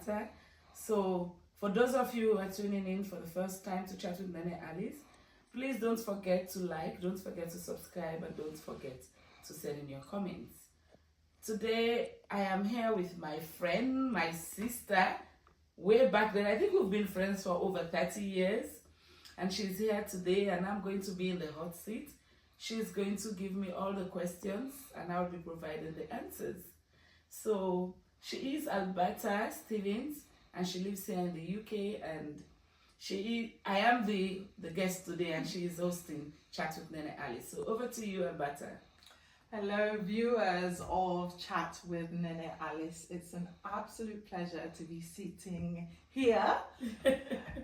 matter. So for those of you who are tuning in for the first time to chat with NennehAlice, please don't forget to like, don't forget to subscribe, and don't forget to send in your comments. Today I am here with my friend, my sister, way back then. I think we've been friends for over 30 years, and she's here today, and I'm going to be in the hot seat. She's going to give me all the questions and I'll be providing the answers. So she is Alberta Stevens, and she lives here in the UK, and I am the guest today, and she is hosting Chat with NennehAlice. So over to you, Alberta. Hello, viewers of Chat with NennehAlice. It's an absolute pleasure to be sitting here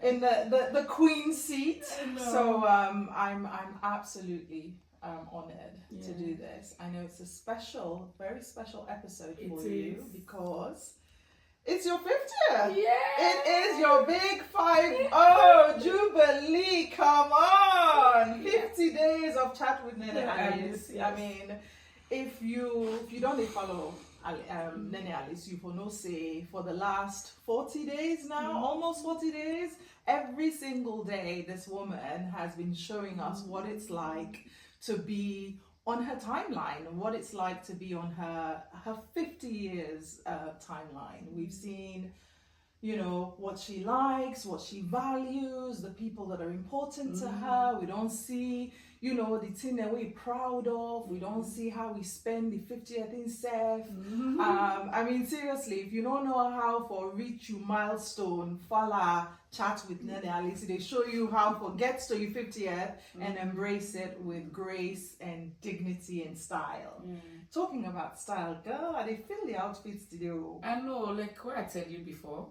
in the Queen seat. So I'm absolutely honored to do this. I know it's a special, very special episode for you because it's your 50th. Yeah. It is your big 5-0 Jubilee. Come on. 50 days of Chat with NennehAlice. Yes. I mean, if you don't follow NennehAlice, you will know say for the last 40 days now, almost 40 days, every single day this woman has been showing us what it's like to be on her timeline, what it's like to be on her 50 years timeline. We've seen, you know, what she likes, what she values, the people that are important to her. We don't see, you know, the thing that we're proud of. We don't see how we spend the 50th in self. I mean, seriously, if you don't know how for reach you milestone, follow Chat with NennehAlice. They show you how for get to your 50th and embrace it with grace and dignity and style. Talking about style, girl, I feel the outfits today. I know, like what I tell you before.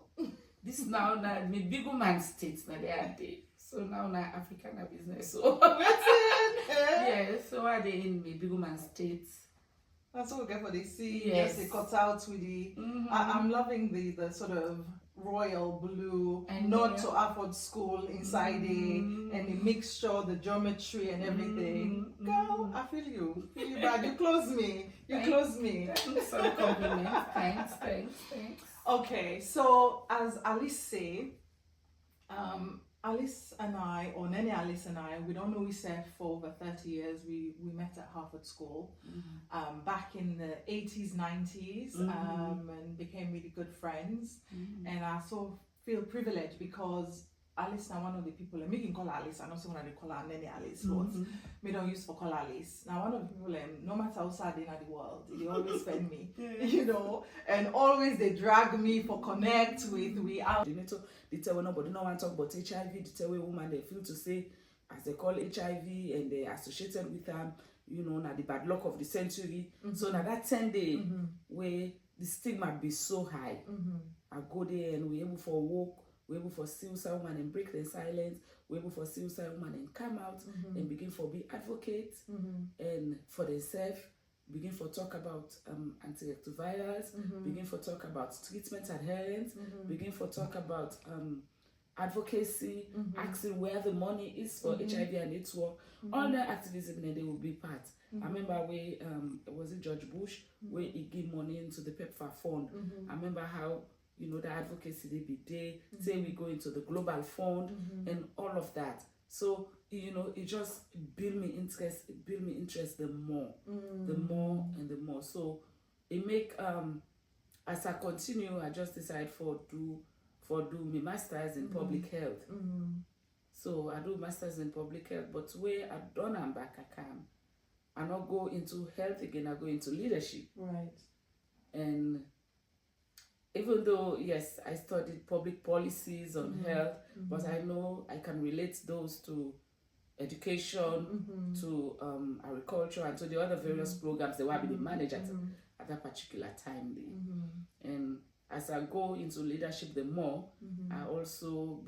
This now me big woman states now they are there. So now African business. So That's it. yeah, so are they in me big woman states? That's what we get for the see. Yes. Yes, they cut out with the. I'm loving the sort of royal blue, nod to Harvard School inside and the mixture, the geometry and everything. Girl, I feel you. Feel you bad. You close me. Close me. Some compliment. Thanks. Okay, so as Alice say, Alice and I, or NennehAlice and I, we don't know ourselves for over 30 years. We met at Harvard School back in the 80s, 90s, and became really good friends. And I so feel privileged because Alice now one of the people, and me can call her Alice, I know someone they call her NennehAlice, but me don't use for call her Alice. Now one of the people, no matter how sad they are in the world, they always spend me, you know, and always they drag me for connect with we out. You need to tell nobody no one talk about HIV, the tell woman they feel to say as they call HIV and they associated with them, you know, now the bad luck of the century. So now that 10 day where the stigma be so high, I go there and we able for walk. We're able for suicide woman and break the silence. We're able for suicide woman and come out and begin for be advocates and for themselves. Begin for talk about antiretrovirals. Begin for talk about treatment adherence. Begin for talk about advocacy. Asking where the money is for HIV and AIDS work. All the activism and they will be part. I remember where was it George Bush where he gave money into the PEPFAR fund. I remember how, you know, the advocacy they be there, say we go into the global fund and all of that. So, you know, it just build me interest the more. The more. So it make as I continue, I just decide for do my masters in public health. So I do masters in public health, but where I done I'm back I can. I not go into health again, I go into leadership. Right. And even though, yes, I studied public policies on health, but I know I can relate those to education, to agriculture, and to the other various programs that were being managed at that particular time. And as I go into leadership, the more, I also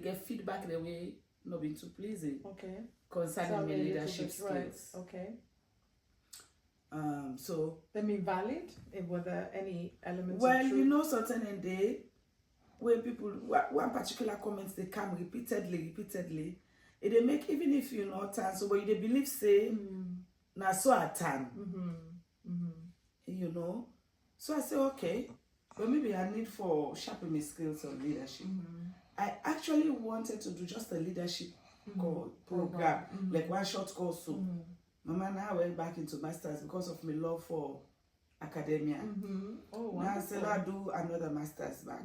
get feedback the way not being too pleasing. Okay. Concerning my leadership skills. Right. Okay. So Let me valid. Were there any elements? Well, of truth? you know, certain in day when people one particular comments they come repeatedly, it they make even if you know time. So when they believe say na so a time, you know. So I say okay, but maybe I need for sharpen my skills on leadership. I actually wanted to do just a leadership program, like one short course. So, Mama, now I went back into masters because of my love for academia. Oh, wonderful. Now I said I do another masters back.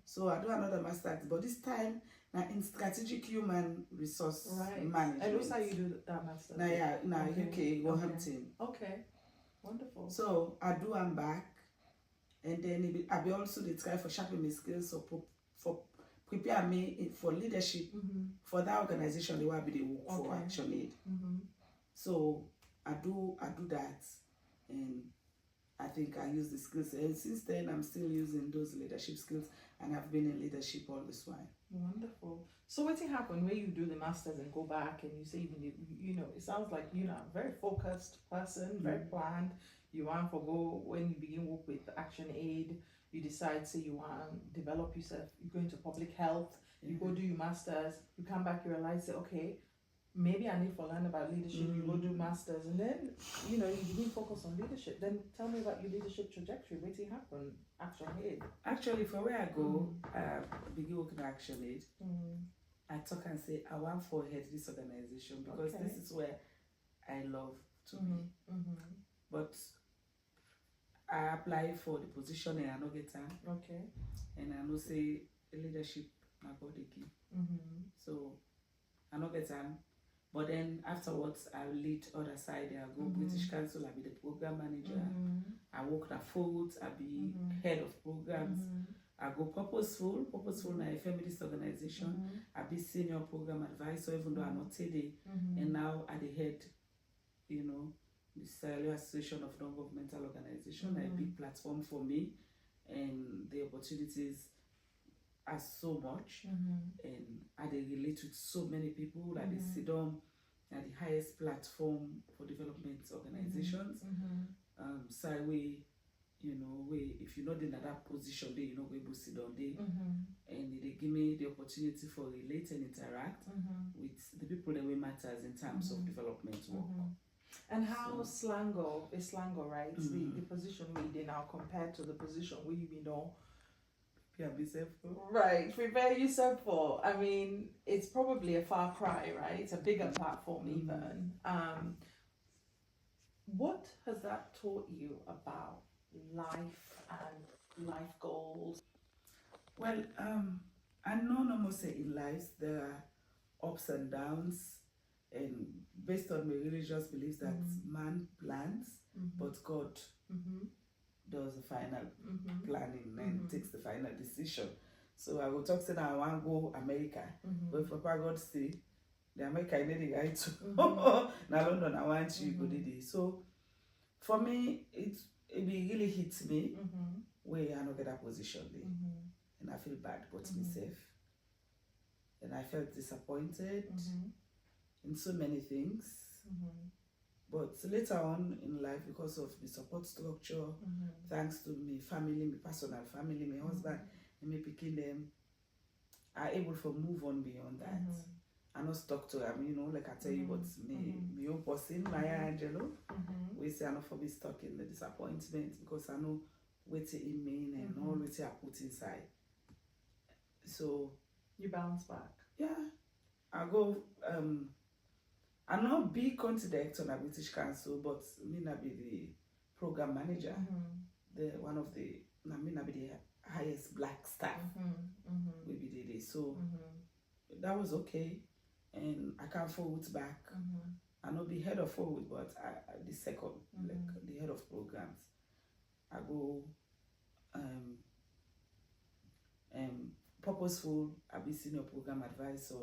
So I do another masters, but this time now in strategic human resource management. And also you do that masters. Now UK, Wolverhampton. Okay, wonderful. So I do I'm back, and then I be also they try for sharpen my skills for prepare me for leadership for that organization they will be the work for Action Aid. So I do that, and I think I use the skills, and since then I'm still using those leadership skills, and I've been in leadership all this while. Wonderful. So what happened when you do the masters and go back and you say you know, it sounds like you're a very focused person, very planned. You want to go when you begin work with Action Aid, you decide say you want to develop yourself, you go into public health, you go do your masters, you come back, you realize say, okay, maybe I need to learn about leadership, you go do masters, and then you begin focus on leadership. Then tell me about your leadership trajectory. What did happen? Action Aid. Actually, for where I go, begin working at Action Aid. I talk and say I want to head this organization because this is where I love to be. But I apply for the position and I don't get time. And I know say leadership my body key. So I don't get time. But then afterwards, I'll lead other side. I'll go British Council, I'll be the program manager. I work at Foods, I'll be head of programs. I go Purposeful na a feminist organization. I'll be senior program advisor, even though I'm not today. And now at the head, the Sierra Leone Association of Non-Governmental Organization, a big platform for me. And the opportunities are so much, and I they relate with so many people that they sit on at the highest platform for development organizations. So we, if you're not in that position, then you're not going to sit down there, and they give me the opportunity for relate and interact with the people that we matters in terms of development work. And how Slango, right? The position we did now compared to the position we right, prepare yourself for. I mean, it's probably a far cry, right? It's a bigger platform even. What has that taught you about life and life goals? Well, I know almost say in life there are ups and downs, and based on my religious beliefs that man plans, but God does the final planning and takes the final decision. So I will talk to them, I want to go America. But if Papa God say, the America I need the guy to now London I want you go there. So for me it really hits me where I don't get that position there. And I feel bad about myself. And I felt disappointed in so many things. But later on in life, because of the support structure, thanks to my family, my personal family, my husband, and me picking them, are able to move on beyond that. I'm not stuck to them, like I tell you what me own person, Maya Angelo, we say I'm not for be stuck in the disappointment because I know what it mean and all what I put inside. So you bounce back. Yeah. I go I'm not big contact on a British Council, but me not be the program manager. The one of the me not be the highest black staff. We be there. So that was okay. And I can't forward back. I not be head of forward, but I the second, like the head of programs. I go Purposeful, I be senior program advisor.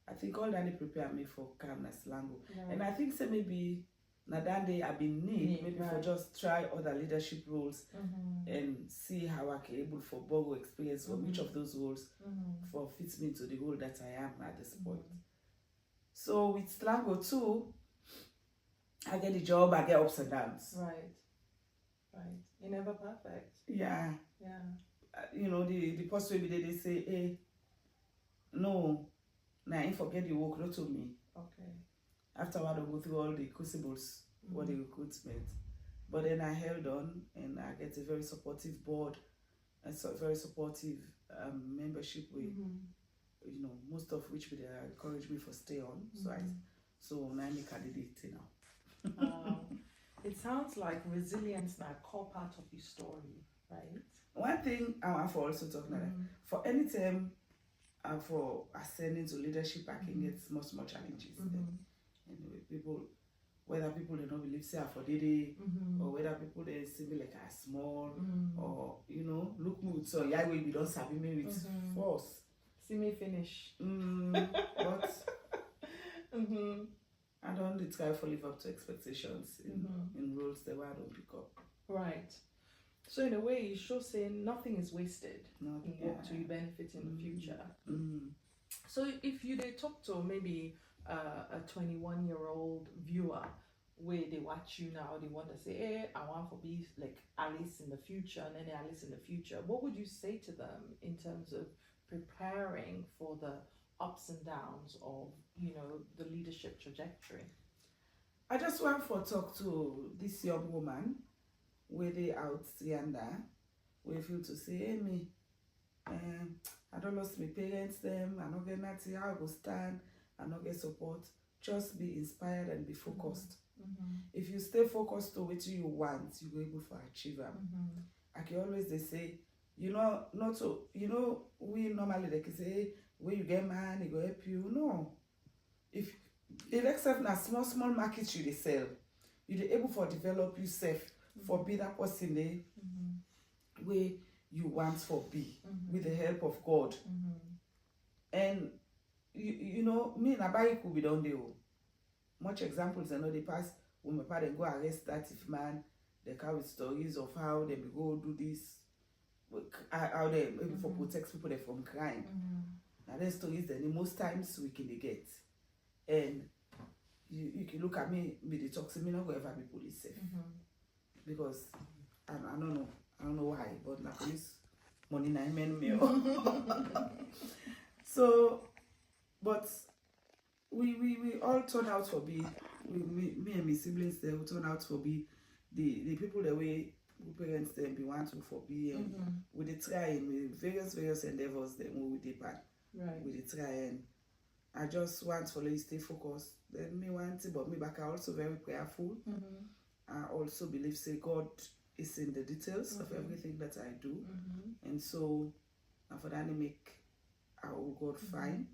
I think all that they prepare me for calmness Lango. And I think so maybe that day I've been maybe for just try other leadership roles and see how I can able for borrow experience from each of those roles for fits me into the role that I am at this point. So with Slango too, I get the job, I get ups and downs. Right. You're never perfect. Yeah. The post will be there, they say, hey, no, now I forget the work, not to me. Okay. After a while, I go through all the crucibles, what the recruitment. But then I held on and I get a very supportive board and so very supportive membership with, you know, most of which would encourage me for stay on. So now I candidate now. It sounds like resilience is a core part of your story, right? One thing I want for also talking about, for any time for ascending to leadership, I can get more challenges. Anyway, people, whether people they don't believe say for Dede, or whether people they see me like a small, or you know, look me with so yeah, we don't sabi me with force. See me finish. But I don't try to live up to expectations in roles that I don't pick up. Right. So in a way, you should say nothing is wasted. Nothing. To your benefit in the future. So if you did talk to maybe a 21-year-old viewer where they watch you now, they want to say, hey, I want to be like Alice in the future, and NennehAlice in the future. What would you say to them in terms of preparing for the ups and downs of, you know, the leadership trajectory? I just want to talk to this young woman where they out yonder, where feel to say, hey, me, I don't lost my parents them, I don't get nothing, how I go stand, I don't get support. Just be inspired and be focused. If you stay focused to what you want, you will be able to achieve them. I can always they say, you know, not so, you know, we normally they can say, hey, when you get man, it will help you. No. If except na small market you they sell, you're able to develop yourself for be that person there where you want for be with the help of God. And you know, me and Abai could be done there. Much examples I know they pass when my parents go arrest that if man, they come with stories of how they go do this, how they able for protect people from crime. Now there's stories that most times we can get. And you can look at me, they talk to me, not going to ever be police safe. Because I don't know why, but na police money na men me. So, but we all turn out for be me and my siblings they will turn out for be the people the way parents them be want to for be and we they try with various endeavors them we did part. Right. We they try and I just want for you stay focused. Then me want to, but me back are also very prayerful. I also believe say God is in the details of everything that I do, and so for that I make our God fine,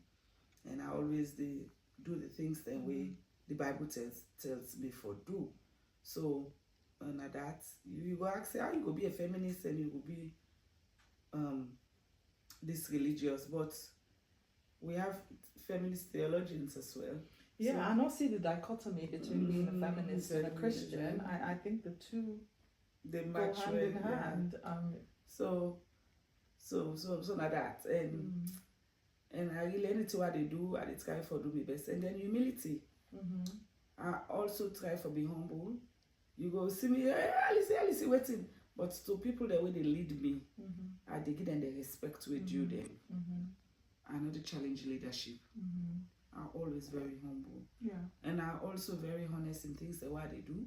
and I always do the things the way the Bible tells me for do. So and at that you go ask how you go be a feminist and you go be this religious, but we have feminist theologians as well. Yeah, so, I don't see the dichotomy between being a feminist and a Christian. I think the two they go match hand in hand. So like that, and I really anything what they do, I try for do my best, and then humility. I also try for being humble. You go see me, hey, Alice, waiting, but to people the way they lead me, I they give them the respect we due them. I know the challenge leadership. I'm always very humble. Yeah. And I'm also very honest in things that what they do.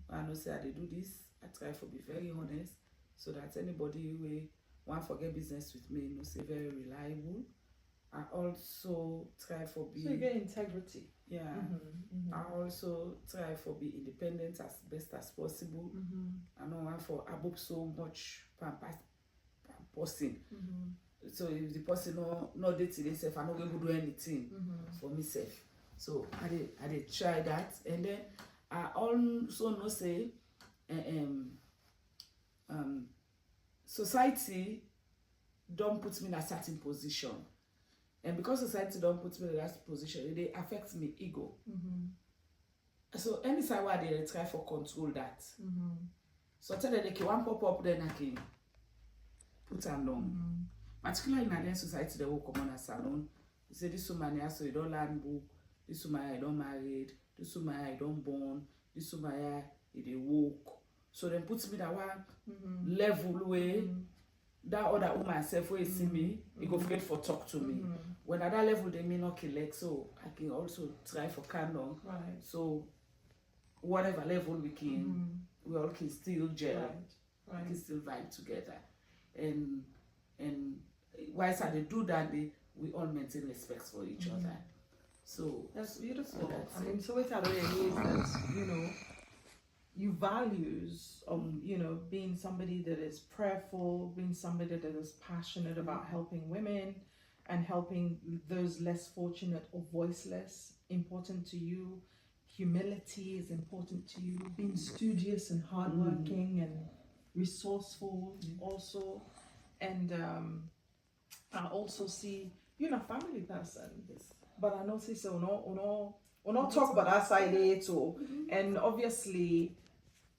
I know say they do this, I try to be very honest so that anybody who want forget business with me, no say very reliable. I also try for be. So you get integrity. Yeah. I also try for be independent as best as possible. I don't want for above so much person. So if the person no dating himself, I'm not going to do anything for myself. So I did try that, and then I also know say society don't put me in a certain position, and because society don't put me in that position, they affect me ego. So anytime where they try for control that, so tell them they can one pop up, then I can put them down. Particularly in Nigerian society, they will come on a salon. You say this woman here, so you don't learn book. This woman here, you don't married. This woman here, you don't born. This woman here, you dey walk. So then puts me that one level way. That other woman self where you see me, you go afraid for talk to me. When at that level they may not collect, so I can also try for candle. Right. So whatever level we can, we all can still gel. Right. We can still vibe together. and whilst they do that, we all maintain respect for each other. So that's beautiful. That's I mean, so what I really is that, you know, you values of, you know, being somebody that is prayerful, being somebody that is passionate about helping women and helping those less fortunate or voiceless, important to you. Humility is important to you. Being studious and hardworking and resourceful also. And I also see you're a family person. yes. But I notice we're not talk about that side there too. And obviously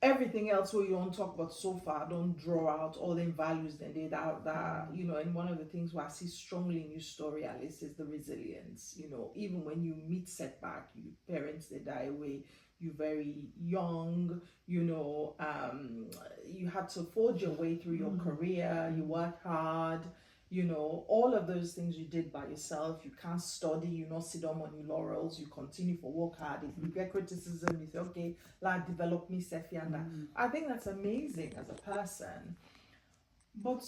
everything else where you don't talk about so far don't draw out all the values that they that you know. And one of the things where I see strongly in your story, Alice, is the resilience. You know, even when you meet setback, you parents they die away, you're very young, you know, you had to forge your way through your career, you work hard, you know, all of those things you did by yourself. You can't study, you not sit down on your laurels, you continue to work hard. If you get criticism, you say, okay, like develop me, Sefi, and that. I think that's amazing as a person. But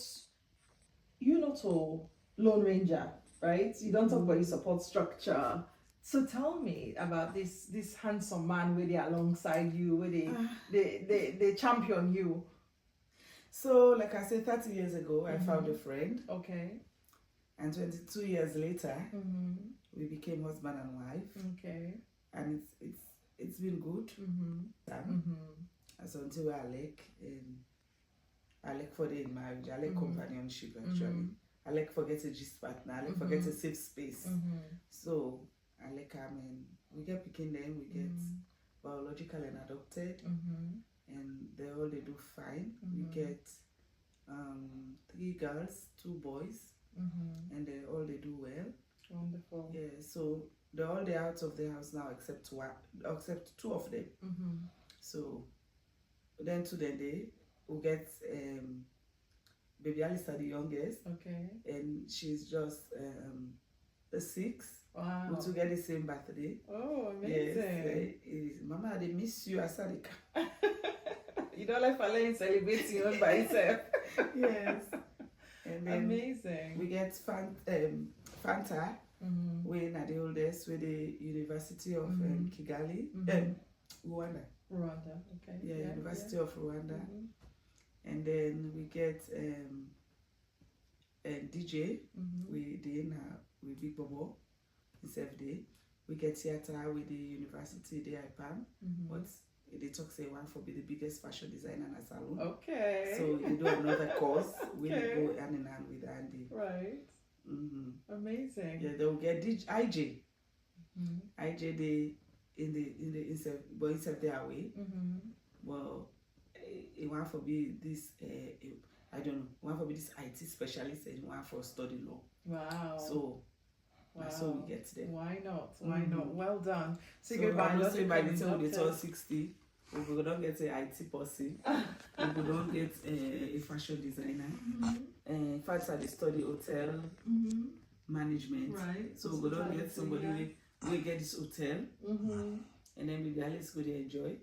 you're not a lone ranger, right? You don't talk about your support structure. So tell me about this handsome man with alongside you, where they champion you. So, like I said, 30 years ago, I found a friend. Okay. And 22 years later, we became husband and wife. Okay. And it's been good. As until I like for the marriage, I like companionship actually. I like for get a gist partner, I like for get a safe space. So I like we get picking them, we get biological and adopted. And they do fine. We get 3 girls, 2 boys, and they do well. Wonderful. Yeah, so they're all out of the house now except 2 of them. So then today we get baby Alice, the youngest. Okay. And she's just a 6. Wow. We two get the same birthday. Oh, amazing. Yes, Mama, they miss you, Asarika. You don't like Falain celebrating all by itself. Yes. And then amazing. We get Fanta, we're at the oldest with the University of Kigali, Rwanda. Rwanda, okay. Yeah, University of Rwanda. And then we get DJ, with Big Bobo, day. We get theater with the University, the IPAM, but they talk say one for be the biggest fashion designer in a salon. Okay. So you do another course. We go hand in hand with Andy. Right. Amazing. Yeah, they'll get IJ. IJ they in the but instead they are away. Well, it one for be this I don't know. One for be this IT specialist and one for study law. Wow. So. Wow. So we get there. Why not? Why not? Well done. So by the time we turn 60, we don't get an IT person. We don't get a fashion designer. In fact, I study hotel management. Right. So we don't get somebody we get this hotel, and then maybe Alice go there enjoy.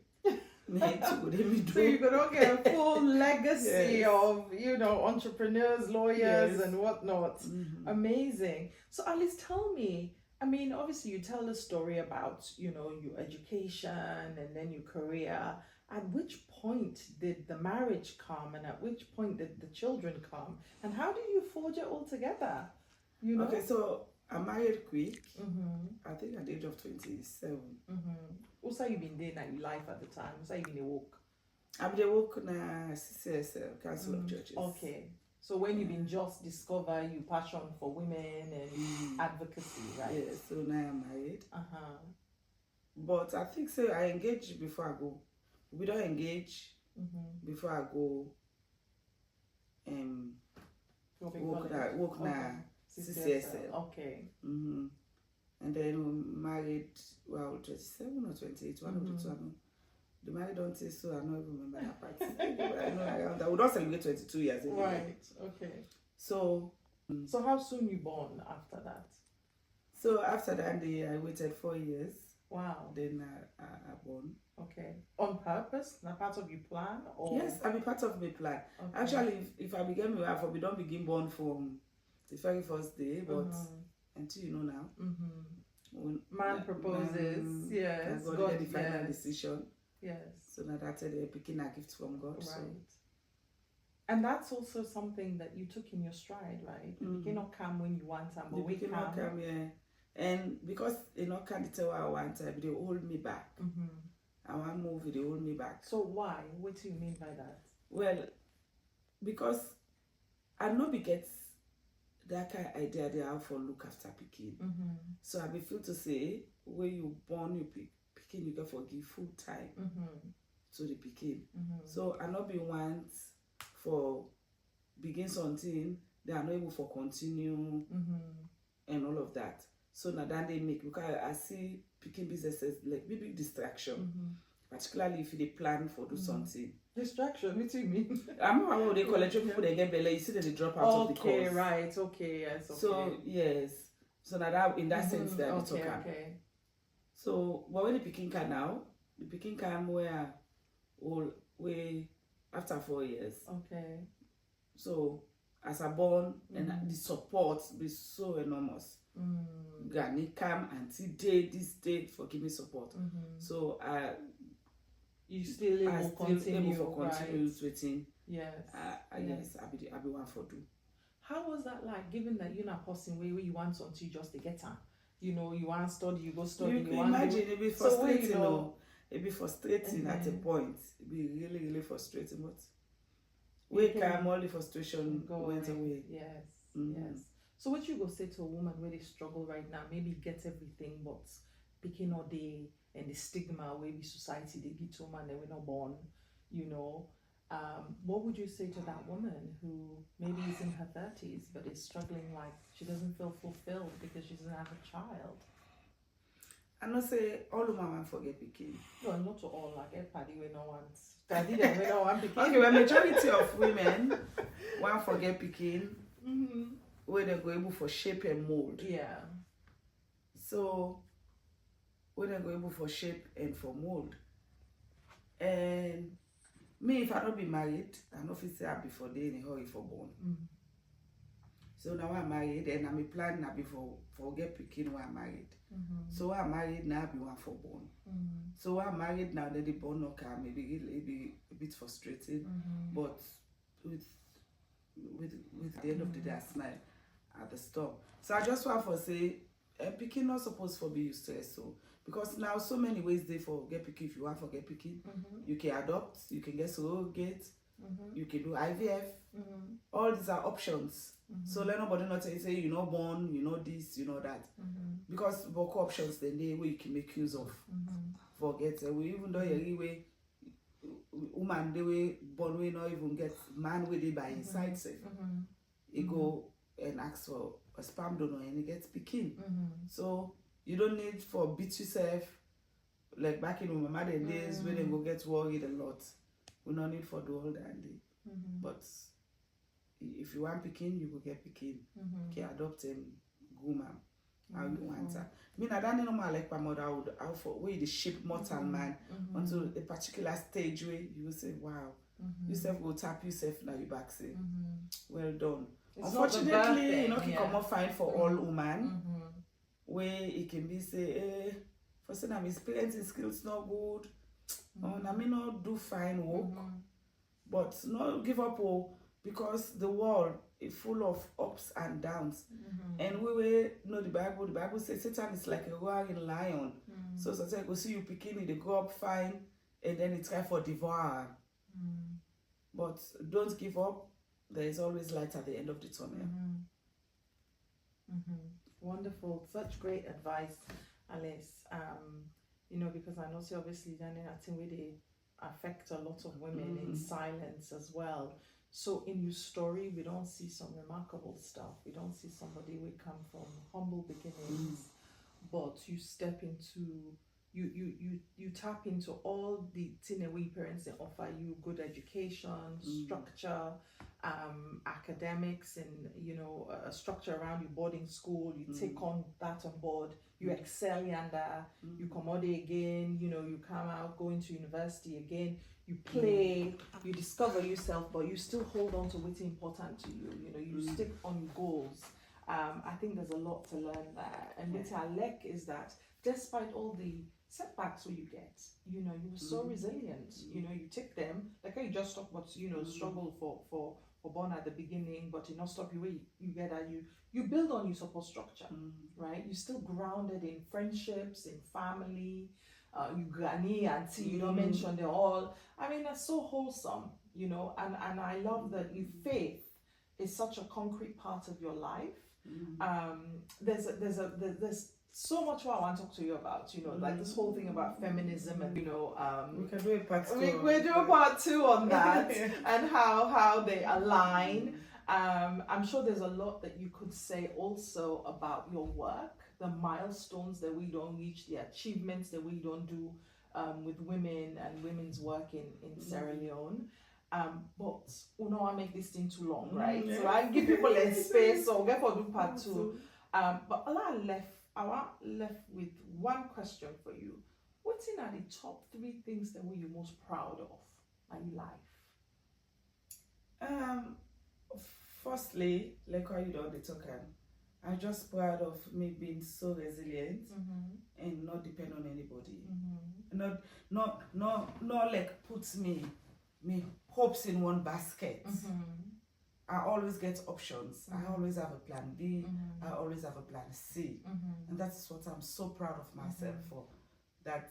So you're gonna get a full legacy of, you know, entrepreneurs, lawyers, and whatnot. Amazing. So Alice, tell me, I mean, obviously you tell the story about, you know, your education and then your career. At which point did the marriage come, and at which point did the children come, and how did you forge it all together? You know? Okay, so I married quick. I think at the age of 27. Also, you been there in your life at the time? Also, you been a walk? I've been a walk na CCSL, Council of Churches. Okay. So when you been just discover your passion for women and advocacy, right? Yeah, so now I'm married. But I think so I engage before I go. We don't engage before I go walk na CCSL. Okay. And then we married, 27 or 28, one of the two. The married don't say so, I don't even remember that part. I know that we don't celebrate 22 years anymore. Right, okay. So how soon you born after that? So after that, I waited 4 years. Wow. Then I born. Okay. On purpose? Not part of your plan? Or Yes, I be part of my plan. okay. Actually, if I begin my wife, we don't begin born from the very first day, but until you know now, when man proposes, yes, God God, get the final yes. decision. Yes. So now that's the picking a gift from God. Right. So. And that's also something that you took in your stride, right? You cannot come when you want them, but we cannot come, yeah. And because you know can't tell what I want, they hold me back. I want to move, they hold me back. So why? What do you mean by that? Well, because I know we get that kind of idea they have for look after picking. So I be feel to say when you born you picking, you can forgive full time to the picking. So I not be want for begin something they are not able for continue and all of that. So now that they make, because I see picking businesses like big distraction, particularly if they plan for do something. Distraction? What do you mean? I'm not what they call it. People they get belly, you see that they drop out of the course. Okay, right. Okay, yes. Okay. So yes, so now that in that sense that okay, we talk. Okay. So but when the picking can now, the picking can where all way after 4 years. Okay. So as I born and the support be so enormous. Gani come until this day for giving support. So you still able continue waiting. Yes. Yes, I be one for do. How was that like, given that you're not person where you want something just to get her? You know, you want to study, you go study. You can imagine it be frustrating. So it be frustrating at a point. It be really, really frustrating. But we come all the frustration went away. Yes. Yes. So what you go say to a woman where they struggle right now, maybe get everything, but picking all day and the stigma where the society they give to women that we're not born, you know, what would you say to that woman who maybe is in her 30s but is struggling, like she doesn't feel fulfilled because she doesn't have a child? I not say all women forget picking. No, not to all, like everybody we no want. Daddy that we don't want picking. Okay, well majority of women want forget picking. Where they go able for shape and mold. Yeah. So when they go able for shape and for mold. And me, if I don't be married, I know if say I before they in a hurry for born. So now I'm married and I'm planning now before get picking when I'm married. So I'm married now be one for born. So I'm married now that the born no come, maybe it be a bit frustrating. But with the end of the day I smile at the stop. So I just want to say picking not supposed to be used to so because now so many ways they for get picking. If you want for get picking, you can adopt, you can get surrogate, you can do IVF. All these are options. So let nobody not say you're not born, you know this, you know that. Because both options then they way you can make use of. Forget we even though you way woman they way born we not even get man where they by inside safe. You go and ask for a sperm donor and you get picking. So you don't need for beat yourself like back in my mother days when they go get worried a lot. We don't need for do all that. But if you want picking, you will get picking. Okay, adopt him, go ma'am. How you want her. I mean, I don't know my like my mother would how for where the ship mortal man until a particular stage where you will say, wow, yourself will tap yourself now you back say, well done. It's unfortunately, you know, can come up fine for all women. Where it can be say, for saying I'm experiencing skills not good. I may not do fine work. But not give up all because the world is full of ups and downs. And we know the Bible says Satan is like a roaring lion. So sometimes go see you picking, they go up fine and then it try for devour. But don't give up. There is always light at the end of the tunnel. Wonderful. Such great advice, Alice. You know, because I know obviously then I think they affect a lot of women in silence as well. So in your story, we don't see some remarkable stuff. We don't see somebody who come from humble beginnings, but you step into you tap into all the Tinewi parents. They offer you good education, structure, academics, and a structure around your boarding school. You take on that on board. You excel yanda. You come out again. You come out going to university again. You play. You discover yourself, but you still hold on to what's important to you. You stick on your goals. I think there's a lot to learn there. And what I like is that despite all the setbacks you get, you were so resilient. You take them, like I just talked about, struggle for born at the beginning, but you not stop you get that you build on your support structure, right? You're still grounded in friendships, in family, you granny, auntie, you don't mention they're all, I mean, that's so wholesome, and I love that your faith is such a concrete part of your life. There's so much more I want to talk to you about, like this whole thing about feminism, and we can do a part 2. We do a part 2 on that and how they align. I'm sure there's a lot that you could say also about your work, the milestones that we don't reach, the achievements that we don't do with women and women's work in Sierra Leone. But I make this thing too long, right? So I give people a space, so we'll for do part 2. But I want left with one question for you. What's in are the top 3 things that you're most proud of in life? Firstly, like how you don't talk, I'm just proud of me being so resilient and not depend on anybody. Not like puts me hopes in one basket. I always get options. I always have a plan B. I always have a plan C. And that's what I'm so proud of myself for. That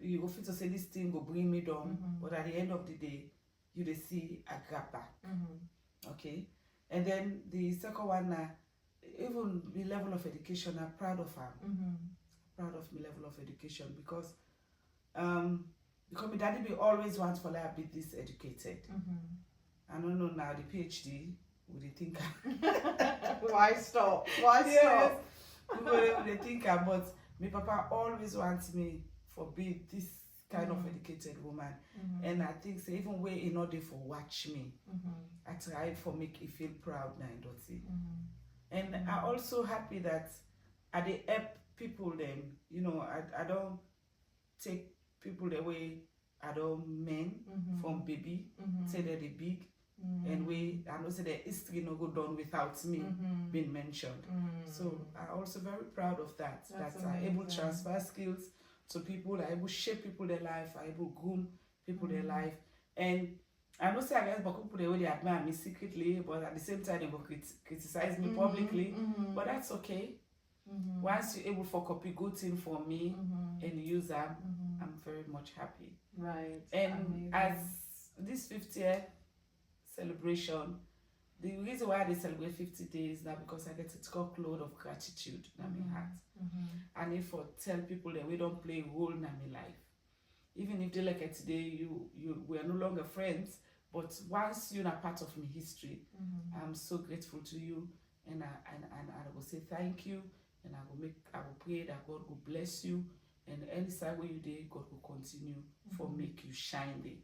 you go fit to say this thing will bring me down, but at the end of the day, you they see I grab back. Okay? And then the second one, even the level of education, I'm proud of her. Proud of my level of education because my daddy be always wants for like be this educated. I don't know now the PhD would they think why stop? They think but my papa always wants me for be this kind of educated woman. And I think so even way in order for watch me. I try for make you feel proud now, Dottie. And I also happy that I dey help people them. I don't take people the way I don't men from baby say that they big and I know say the history no go done without me being mentioned. So I'm also very proud of that. That's that I'm able to transfer skills to people, I'm able to shape people their life, I'm able to groom people their life. And I know say I guess but people the way they admire me secretly, but at the same time they will criticize me publicly. But that's okay. Once you're able for copy good thing for me and use them, I'm very much happy. Right. And as this 50th celebration, the reason why they celebrate 50 days now because I get a talk load of gratitude in my heart. I need for tell people that we don't play a role in my life. Even if they like it today, we are no longer friends, but once you're a part of my history, I'm so grateful to you, and I will say thank you, and I will pray that God will bless you, and any side where you did, God will continue for make you shine there.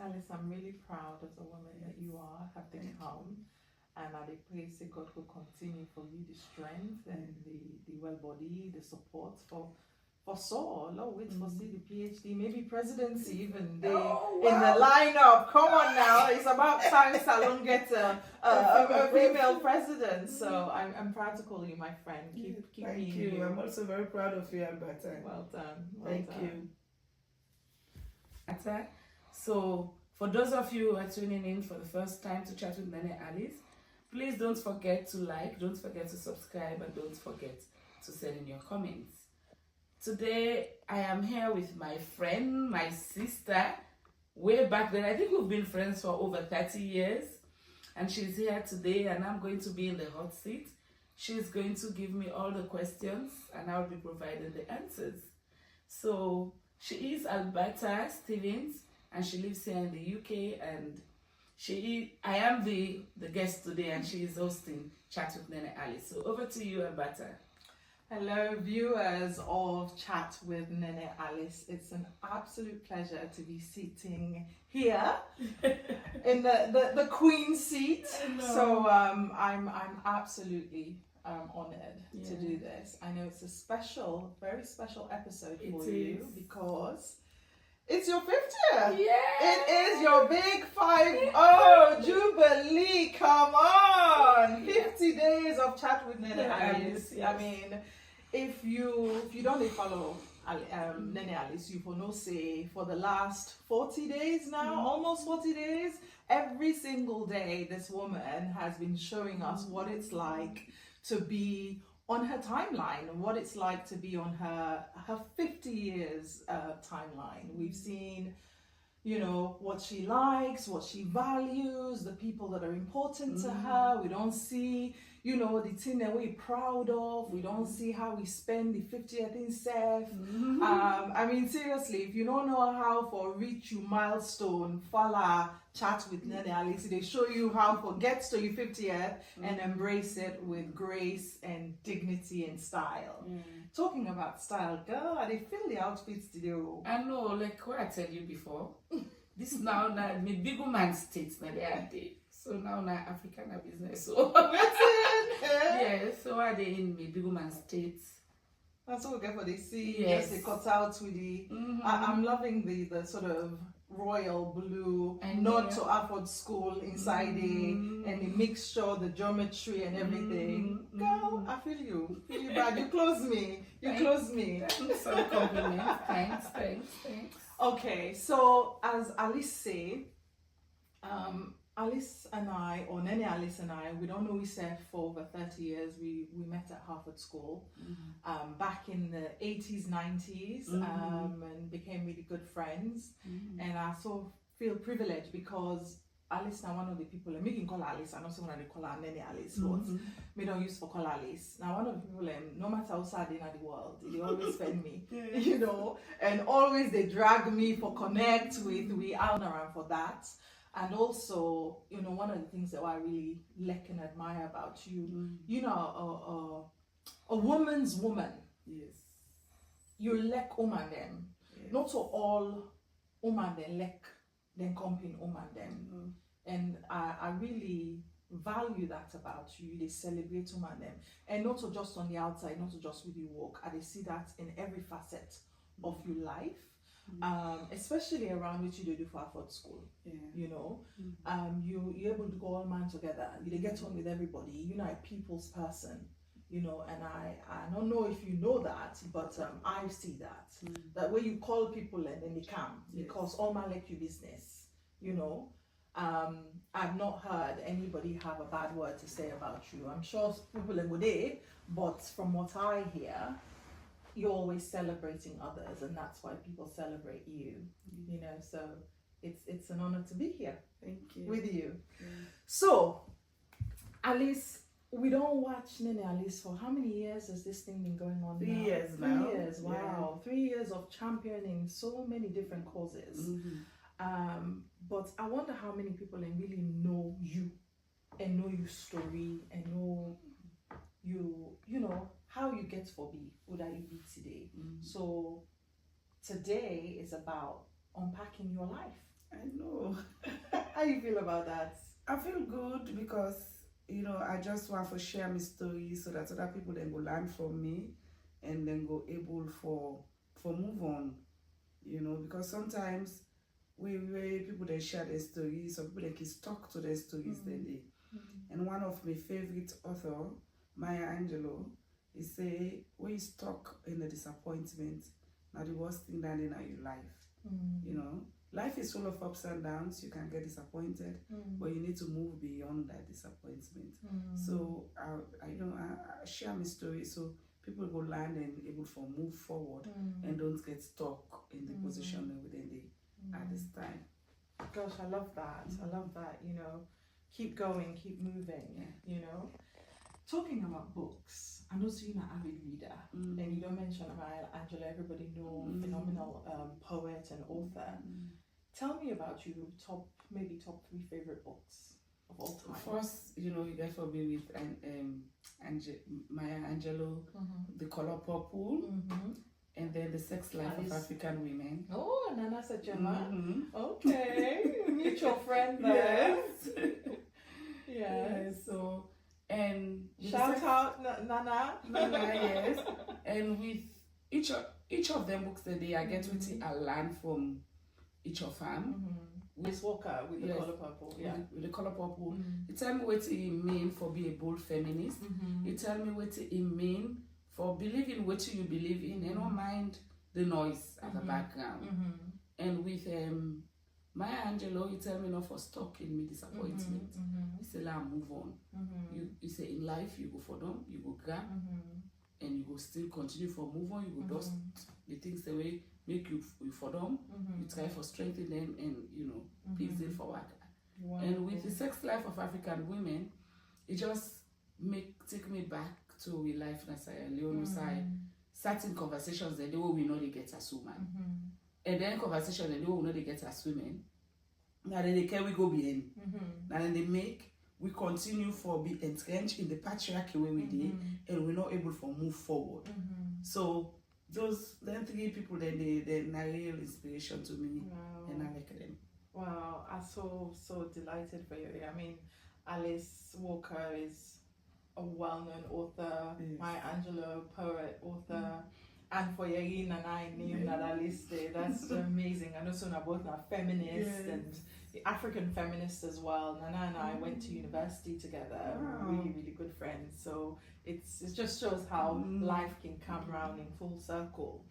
Alice, I'm really proud of the woman that you are, have become, and I pray say God will continue for you the strength and the well body, the support for so long. Wait for see the PhD, maybe presidency even in the lineup. Come on now, it's about time Salon gets a female president. So I'm proud to call you my friend. Keep Thank you. I'm also very proud of you, Alberta. Well done. Thank you. Alberta. So for those of you who are tuning in for the first time to chat with NennehAlice, please don't forget to like, don't forget to subscribe, and don't forget to send in your comments. Today, I am here with my friend, my sister, way back then. I think we've been friends for over 30 years. And she's here today, and I'm going to be in the hot seat. She's going to give me all the questions, and I'll be providing the answers. So, she is Alberta Stevens, and she lives here in the UK. And I am the guest today, and she is hosting Chat with NennehAlice. So, over to you, Alberta. Hello, viewers of Chat with NennehAlice. It's an absolute pleasure to be sitting here in the Queen seat. So I'm absolutely honored to do this. I know it's a special, very special episode for you because it's your 50th. Yeah. It is your big 50 Jubilee. Come on. 50 days of Chat with NennehAlice. Yes. I mean, if you don't follow NennehAlice, you will know say for the last 40 days now, almost 40 days, every single day this woman has been showing us what it's like to be on her timeline, what it's like to be on her 50 years timeline. We've seen, you know, what she likes, what she values, the people that are important to her. We don't see, you know, the thing that we're proud of. We don't see how we spend the 50th in self. I mean, seriously, if you don't know how for reach you milestone, follow Chat with NennehAlice. They show you how for get to your 50th and embrace it with grace and dignity and style. Talking about style, girl, I feel the outfits today. I know, like what I tell you before. This now me big woman states na they are there. So now African business. So yeah, so are they in me big woman states. That's what we get for the see. Yes. Just the cutouts with the. I'm loving the sort of royal blue, And not to Afford School inside and the mixture, the geometry and everything. Girl, I feel you. Feel you bad. You close me. You close me. Some compliments. Thanks. Okay, so as Alice say, Alice and I, or NennehAlice and I, we don't know ourselves for over 30 years. We met at Harvard School back in the 80s, 90s, and became really good friends. And I so feel privileged because Alice now one of the people, and me can call her Alice, I know someone they call her NennehAlice, but me don't use for call her Alice. Now one of the people, no matter how sad they in the world, they always spend me, you know, and always they drag me for connect with, we honor them for that. And also, you know, one of the things that I really like and admire about you, you know, a woman's woman. Yes. You like woman them. Yes. Not so all woman them like them company woman them. And I really value that about you. They celebrate woman them. And not so just on the outside, not so just with you walk. I see that in every facet of your life. Especially around which you do for Afford School, you know, you're able to go all man together. You get on with everybody. You know, a people's person, you know, and I don't know if you know that, but I see that that way you call people and then they come because all man like your business, you know. I've not heard anybody have a bad word to say about you. I'm sure people in Wode, but from what I hear, you're always celebrating others, and that's why people celebrate you. You know, so it's an honor to be here. Thank you. With you. So, Alice, we don't watch NennehAlice for how many years has this thing been going on 3 now? years 3 now. years, wow. 3 years of championing so many different causes. But I wonder how many people really know you and know your story and know you know, how you get for be who that you be today. So today is about unpacking your life. I know. How you feel about that? I feel good because, you know, I just want to share my story so that other people then go learn from me and then go able for move on, you know, because sometimes we people they share their stories, some people they can talk to their stories then they. And one of my favorite author, Maya Angelou, he say when you stuck in the disappointment, now the worst thing that in your life. You know, life is full of ups and downs. You can get disappointed, but you need to move beyond that disappointment. So I share my story so people go learn and able to move forward and don't get stuck in the position within the at this time. Gosh, I love that. I love that. You know, keep going, keep moving. You know. Talking about books, I know you're an avid reader, and you don't mention Maya Angelou, everybody know, phenomenal poet and author. Tell me about your top 3 favorite books of all time? First, you get for me with Maya Angelou, The Color Purple, and then The Sex Life of African Women. Oh, Nana Sajama. Okay, mutual friend there. Yes. So, and shout out Nana. Yes. And with each of them books that I get what I learn from each of them. Miss Walker with The Color Purple. Yeah. With The Color Purple. It tell me what it mean for be a bold feminist. It tell me what it mean for believing what you believe in and don't mind the noise at the background. And with Maya Angelou, he tell me not for stuck in me disappointment. He say, "Let move on." You say in life you go for them, you go grab, and you go still continue for move on. You go dust the things the way make you for them. You try for strengthen them and please it for work. And with The Sex Life of African Women, it just take me back to we life na Sierra Leone side. Certain conversations the way we know they get as women. And then conversation the way we know they get as women. Now then they can we go behind. Now then they make we continue for be entrenched in the patriarchy way we did and we're not able to move forward. So those then three people then they're real inspiration to me. And I like them. Wow, I'm so delighted for you. I mean, Alice Walker is a well-known author, Maya Angelou, poet, author, and for Yayin and I named NennehAlice. That's amazing. I know Sona both are feminists and African feminists as well. Nana and I went to university together. Really, really good friends. So it just shows how life can come round in full circle.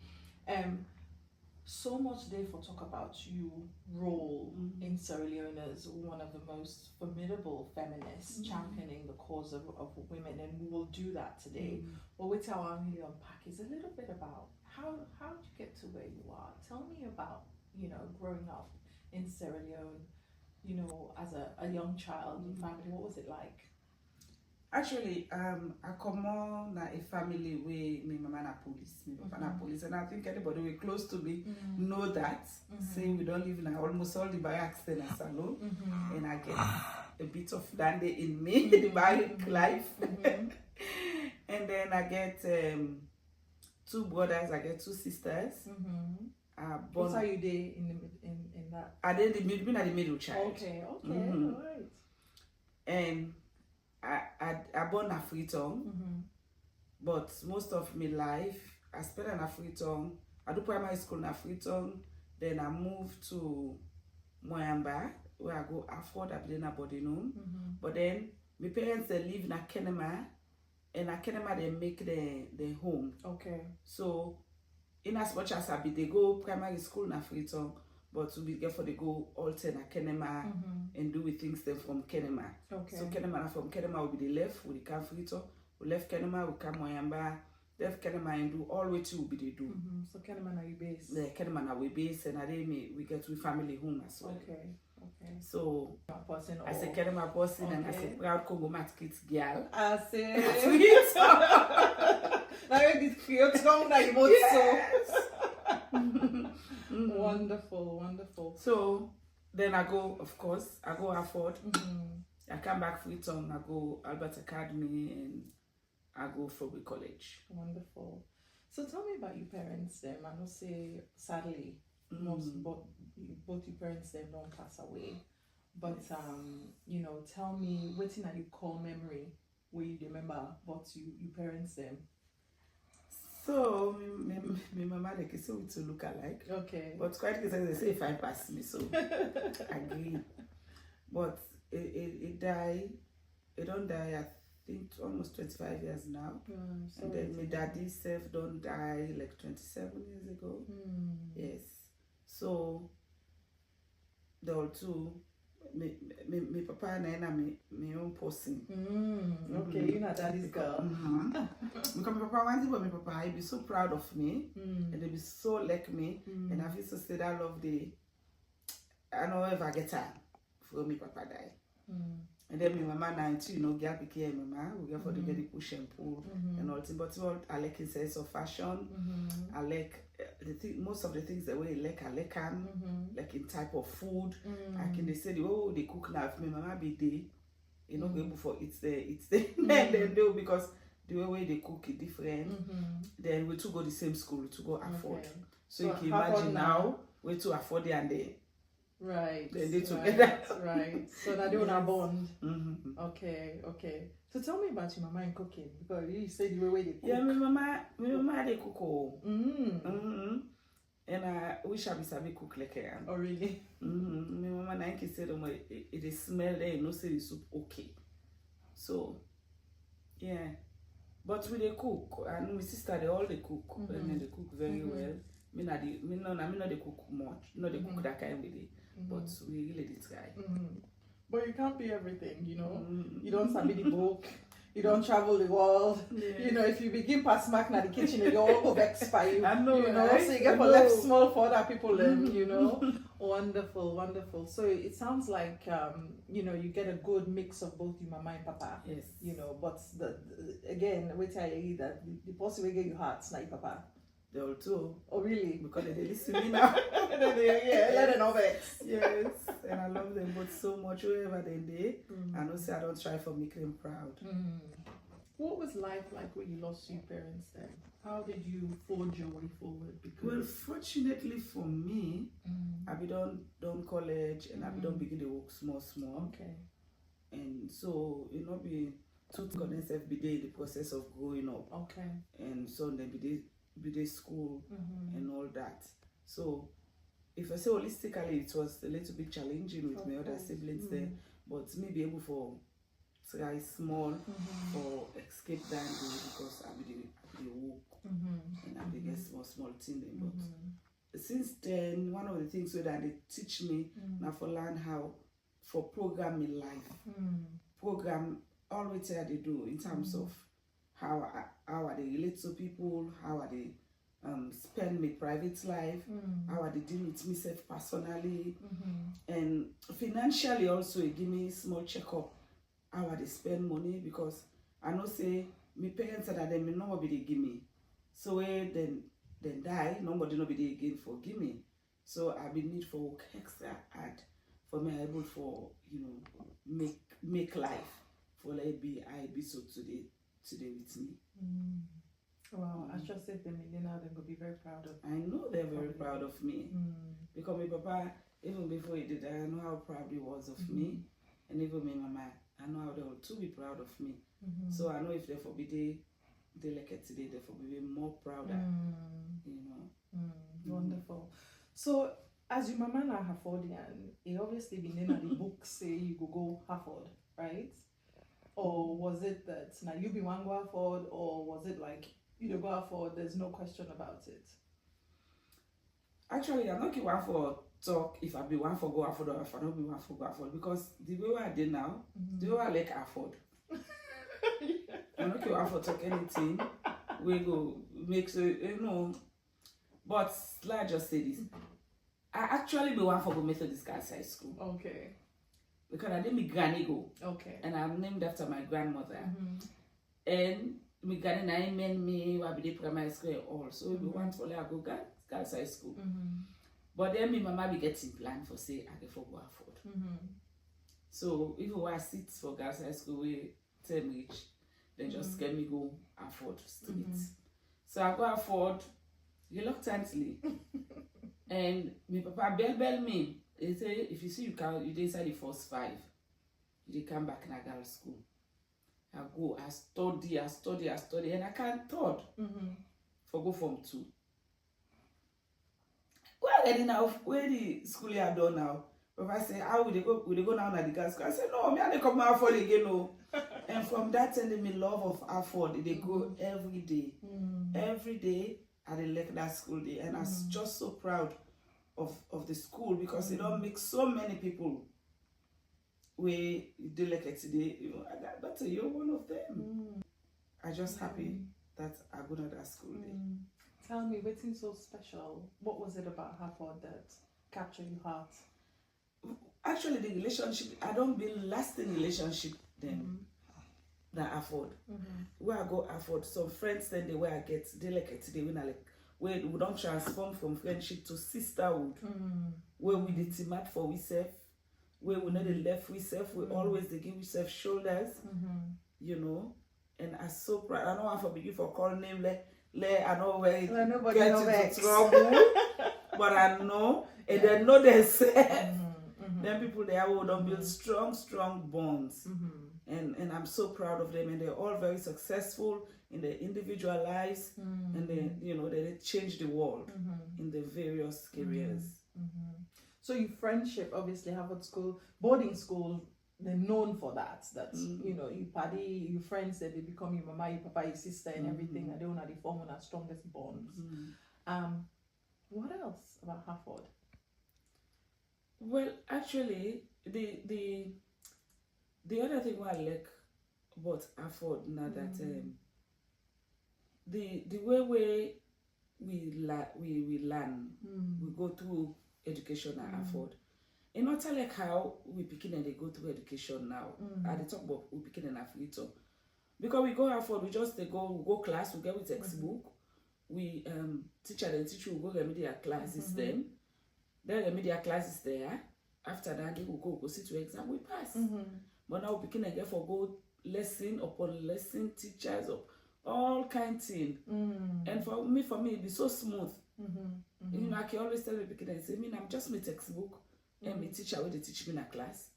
So much there for talk about you role in Sierra Leone as one of the most formidable feminists championing the cause of women, and we will do that today. But what I want to unpack is a little bit about how did you get to where you are? Tell me about growing up in Sierra Leone, as a young child in family. What was it like? Actually, I come on a family where my mama na police, my papa na police, and I think anybody who close to me know that. Say we don't live in almost all the barracks in a salon, and I get a bit of dandy in me, the barrack life. And then I get 2 brothers, I get 2 sisters. What are you there in that? I did the middle child. Okay, all right. And I born a Freetown, but most of my life I spent in a Freetown. I do primary school in a Freetown, then I moved to Moyamba, where I go afford I in a body home. But then my parents they live in a Kenema, and a Kenema they make their home. Okay. So in as much as they go primary school in a Freetown, but we be careful they go alter na Kenema and do with things then from Kenema. Okay. So Kenema from Kenema will be the left, we come Frito, we left Kenema, we come Moyamba, left Kenema and do all way to will be they do. So Kenema na you base. The Kenema na we base and we get we family home as well. Okay. So I as a Kenema person and as a proud Congo Mat Kids girl. I say now this cute song that you both Wonderful. So then I go Afford. I come back Freetown, I go Albert Academy, and I go Frobe College. Wonderful. So tell me about your parents then. I know say sadly both your parents then don't pass away. But tell me what thing that you call memory where you remember about your parents then. So, my mama like so we to look alike. Okay. But quite because they say 5 past me, so I agree. But it died. It don't die. I think almost 25 years now. And then my daddy self don't die like 27 years ago. Yes. So the all two. My papa and my own person. Okay, you're not daddy's girl. Because my papa wanted, but my papa he'd be so proud of me and they be so like me, and I feel so sad. I love I don't ever get time for my papa die. And then my mama now too, girl became my mama. We get for the get the push and pull and all things. But what I like his sense of fashion. I like most of the things that we like. I like in type of food. I can they say they cook now. If my mama be there, You know, able for it's there. Then do because the way they cook is different. Then we to go the same school to go afford. Okay. So you can imagine now we to afford it and then right. Then they together. Right. So that they will not bond. Mm-hmm. Okay. So tell me about your mama in cooking, because you said the way they cook. Yeah, my mama they cook. And I wish I be sabi cook like I am. Oh really? My mama na ke said it smell there, you know, say the soup okay. So yeah. But we they cook, and my sister they all they cook, and they cook very well. Me not they cook much, not they cook that kind with it, but we really did try. But you can't be everything, you know. You don't study the book, you don't travel the world. You know, if you begin past smack na the kitchen, you all go vex by you. I know, you know, right? so you get for left small for other people then, you know. Wonderful. So it sounds like you know, you get a good mix of both your mama and papa. Yes. You know, but again, wait till you that the person will get your hearts, not your papa. They all too. Oh really? Because they listen to me now. Yeah, let them know vex. Yes, and I love them both so much. Wherever they did, I know say I don't try for make them proud. What was life like when you lost your parents then? How did you forge your way forward? Because well, fortunately for me, I be done college and I be done begin to work small. Okay. And so you know be two connects every day in the process of growing up. Okay. And so then be the school and all that. So if I say holistically, it was a little bit challenging with my other siblings there, but me be able for try small for escape that day because I be the work and I be get small thing then. But since then, one of the things that they teach me now for learn how for programming life, program always how they do in terms of how I they relate to people, how I they spend my private life, how I they deal with myself personally, and financially also it give me small checkup how I they spend money because I know say my parents said that they may not be they give me, so then die nobody no be they again for give me, so I be need for work extra hard for me able for you know make life for like I be so today with me. Wow, I just said them in now, they're going to be very proud of I know they're very proud of me. Because my papa, even before he did, I know how proud he was of me. And even my mama, I know how they will too be proud of me. So I know if they forbid they like it today, they forbid more prouder. You know. Wonderful. So as your mama now Harfordian, it obviously been in the book say you go Harford, right? Or was it that now you be one go Harford, or was it like you don't go Harford, there's no question about it? Actually, I'm not one for talk if I be one for go Harford or if I don't be one for go Harford, because the way I did now, the way I like Harford. I'm not one for talk anything. We go make sure you know. But like I just say this, I actually be one for go Methodist Girls High School. Okay. Because I did my granny go. Okay. And I'm named after my grandmother. And my granny named me while be the primary school all. So we want for like go Girls High School. But then my mama be getting plan for say I can for go afford. So even when I sit for Girls High School, we tell me reach, they just get me go afford straight. So I go afford reluctantly. And my papa bell me. They say if you see you inside the first 5, you come back in a girls' school. I go, I study, and I can't third for go from 2. Well, now where the school you are done now. Papa say, how will they go? Will they go now to the girls' school? I say, no, me and they come to afford again, no. And from that time, me love of afford. They go every day. Every day, I like that school day, and I'm just so proud of the school because it don't make so many people we do like it today. You know, but you're one of them. I'm just happy that I go to that school day. Tell me, what's so special? What was it about Harford that captured your heart? Actually, the relationship, I don't build lasting relationship then that Harford. Where I go Harford, some friends then the way I get, they like it today when I like where we don't transform from friendship to sisterhood. Where we did team up for ourselves, where we know the left we self, we always they give yourself shoulders, you know. And I'm so proud. I know I'm for begin for call name I know where it gets into trouble, but I know, and they know themselves. Then people they don't build strong bonds, and I'm so proud of them, and they're all very successful in their individual lives, and they change the world in the various areas. So your friendship, obviously, Harvard School, boarding school, they're known for that. That you party, your friends, that they become your mama, your papa, your sister, and everything, and they want to form one of the strongest bonds. What else about Harvard? Well, actually, the other thing I like about Harvard now that the way we learn, we go through education at Harvard. And not like how we begin and they go through education now. At the top, but we begin in Africa. Because we go Harvard, we go class, we get with textbook. We teacher we go remedial classes then. Then remedial classes there. After that, they will go sit to exam, we pass. But now we begin again for go lesson upon lesson, teachers of all kinds of things. And for me, it be so smooth. You know, I can always tell the beginner, say, I'm just my textbook and my teacher will teach me in a class.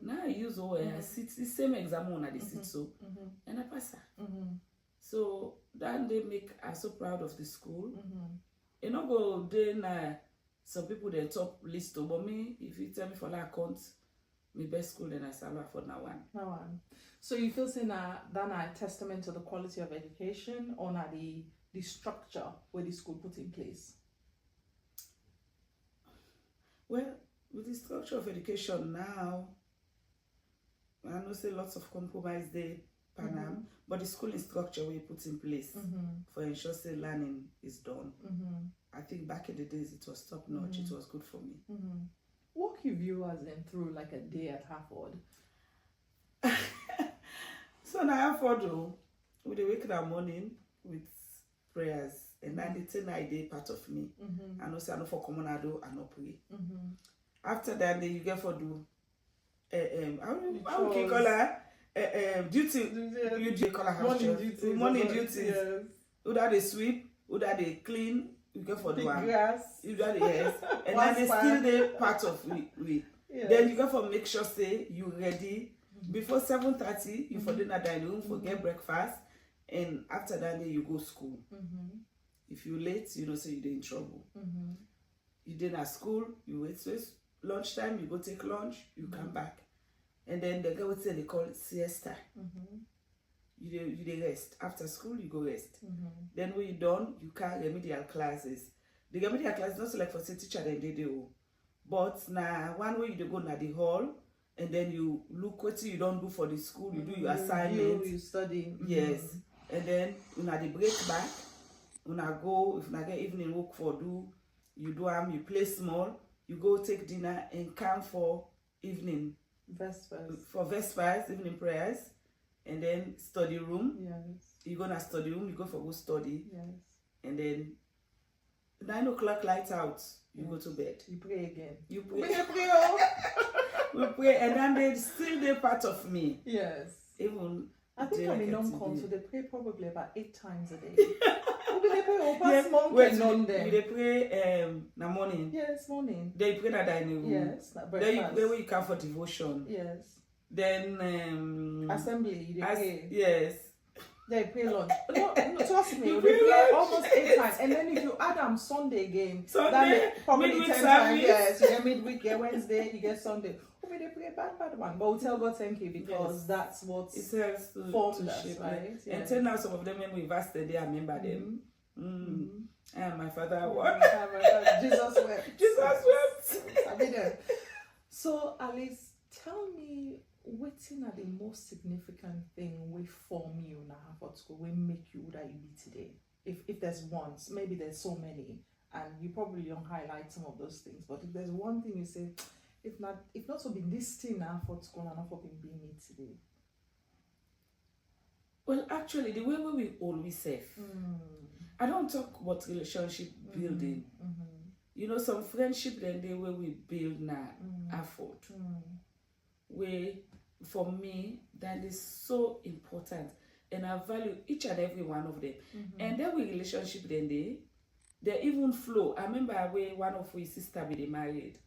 Now I use I sit the same exam on I sit so and I pass her. So that they make us so proud of the school. You know, go then some people they top list but me, if you tell me for that account, my best school then I salary for now one. So you feel saying that a testament to the quality of education or not the structure where the school put in place? Well, with the structure of education now, I know say lots of compromise there, Panam, but the schooling structure we put in place for ensure say learning is done. I think back in the days it was top notch. It was good for me. Walk your viewers then through like a day at Harvard. So now Harvard, we dey wake in the morning with prayers, and then the thing I did part of me. I know say I know for commonado, I know pray. After that, then you get for do how you call her duty. You do call her morning duties. Who that they sweep, who that they clean. You get for the one. Grass. You got the yes, and then they still the part of we. Then you go for make sure say you ready before 7:30. You for dinner dining room for get breakfast, and after that day you go school. If you late, you know say you're in trouble. You did at school, you wait lunchtime, you go take lunch, you come back, and then the girl would say they call it siesta. You rest after school. You go rest. Then when you done, you can remedial classes. The remedial class not so like for say teacher then they do, but now one way you go na the hall, and then you look what you don't do for the school. You do your assignment. You study. Yes, and then una the break back. Una go if una get evening work for do. You do you play small. You go take dinner and come for evening. Vespers, evening prayers. And then study room. You go to study room, you go for go study. And then 9 o'clock lights out, you go to bed. You pray again. You pray. We pray, and then they still they part of me. Yes. Even I think I'm in non-con, so they pray probably about 8 times a day. They pray they pray in the morning. Yes, morning. They pray in the dining room. Yes, then you come for devotion. Yes. Then assembly, they pray. Yes. They pray lunch. No, trust me, they pray almost 8 times. And then if you add Sunday again, probably 10 times. Yes, you get midweek, you get Wednesday, you get Sunday. They pray a bad one. But we'll tell God thank you because that's what it helps to shape, right? Yes. And till now some of them when we fasted, they remember them. And my father what? Jesus wept. Jesus wept. So Alice, tell me, wetin are the most significant thing we form you in Harvard School, we make you that you be today? If there's one, maybe there's so many, and you probably don't highlight some of those things. But if there's one thing you say, if not so be this thing in Harvard School and not for being me today. Well, actually, the way we always say, I don't talk about relationship building. You know, some friendship then the way we build now, Harvard. way for me that is so important, and I value each and every one of them. And then we relationship then they even flow. I remember when one of his sister be they married.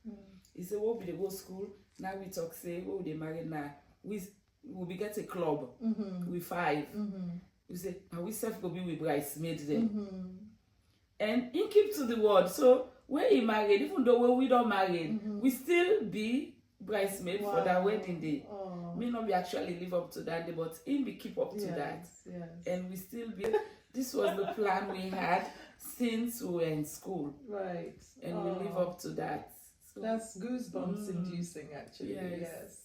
He said, "What will they go school?" Now we talk say, "What will they married now?" We be get a club with 5. We say, "And we self go be with bridesmaids then." And he keep to the word. So when he married, even though when we don't marry, we still be bridesmaid for that wedding day. May not be actually live up to that day, but he be keep up to that. Yes. And we still be. This was the plan we had since we were in school. Right. And we live up to that. So, that's goosebumps inducing, actually. Yes.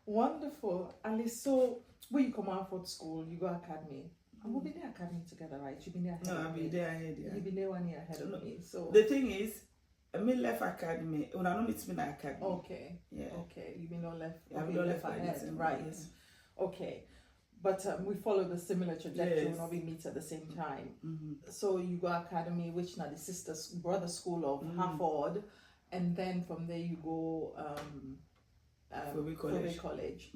Wonderful. Alice, so when you come out for school, you go academy. And we'll be there academy together, right? You've been there ahead no, of I'll me. be there ahead, yeah. You've been there 1 year ahead of me. So the thing is, I left academy. When I don't meet me in academy. okay. Yeah. Okay. You've been on left. Yeah, okay, we don't left left ahead. anything, Right. yes. Okay. But we follow the similar trajectory Yes. when we meet at the same time. So you go academy, which now the brother school of Harvard, and then from there you go Fobe College.